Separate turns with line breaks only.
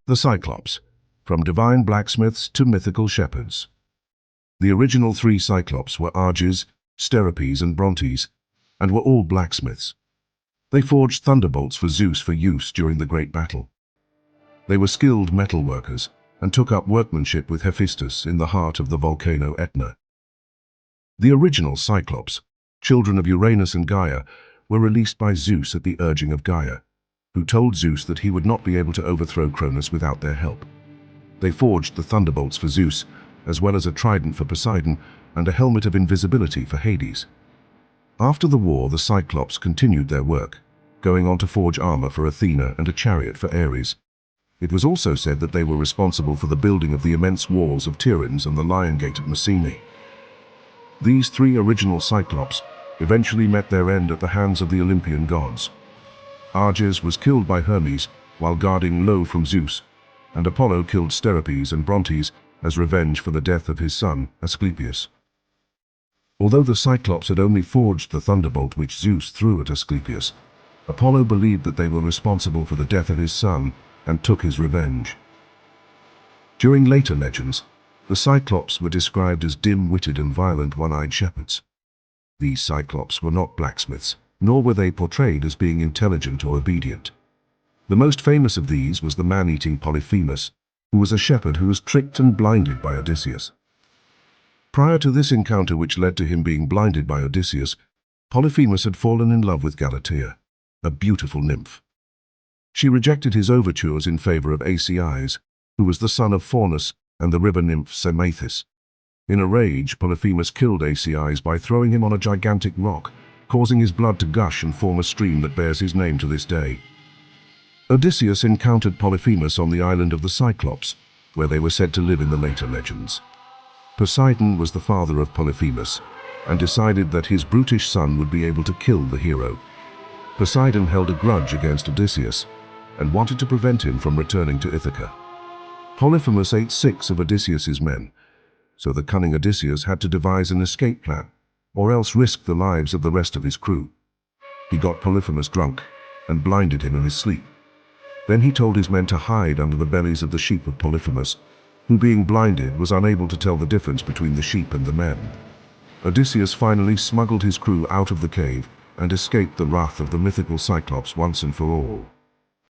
The Cyclops, from divine blacksmiths to mythical shepherds. The original three Cyclops were Arges, Steropes and Brontes, and were all blacksmiths. They forged thunderbolts for Zeus for use during the great battle. They were skilled metalworkers and took up workmanship with Hephaestus in the heart of the volcano Etna. The original Cyclops, children of Uranus and Gaia, were released by Zeus at the urging of Gaia, who told Zeus that he would not be able to overthrow Cronus without their help. They forged the thunderbolts for Zeus, as well as a trident for Poseidon and a helmet of invisibility for Hades. After the war, the Cyclops continued their work, going on to forge armor for Athena and a chariot for Ares. It was also said that they were responsible for the building of the immense walls of Tiryns and the Lion Gate at Mycenae. These three original Cyclops eventually met their end at the hands of the Olympian gods. Arges was killed by Hermes while guarding low from Zeus, and Apollo killed Steropes and Brontes as revenge for the death of his son, Asclepius. Although the Cyclops had only forged the thunderbolt which Zeus threw at Asclepius, Apollo believed that they were responsible for the death of his son and took his revenge. During later legends, the Cyclops were described as dim-witted and violent one-eyed shepherds. These Cyclops were not blacksmiths, nor were they portrayed as being intelligent or obedient. The most famous of these was the man-eating Polyphemus, who was a shepherd who was tricked and blinded by Odysseus. Prior to this encounter, which led to him being blinded by Odysseus, Polyphemus had fallen in love with Galatea, a beautiful nymph. She rejected his overtures in favor of Asclepius, who was the son of Cronus and the river nymph Mycenae. In a rage, Polyphemus killed Asclepius by throwing him on a gigantic rock, causing his blood to gush and form a stream that bears his name to this day. Odysseus encountered Polyphemus on the island of the Cyclops, where they were said to live in the later legends. Poseidon was the father of Polyphemus, and decided that his brutish son would be able to kill the hero. Poseidon held a grudge against Odysseus, and wanted to prevent him from returning to Ithaca. Polyphemus ate 6 of Odysseus's men, so the cunning Odysseus had to devise an escape plan, or else risk the lives of the rest of his crew. He got Polyphemus drunk and blinded him in his sleep. Then he told his men to hide under the bellies of the sheep of Polyphemus, who, being blinded, was unable to tell the difference between the sheep and the men. Odysseus finally smuggled his crew out of the cave and escaped the wrath of the mythical Cyclops once and for all.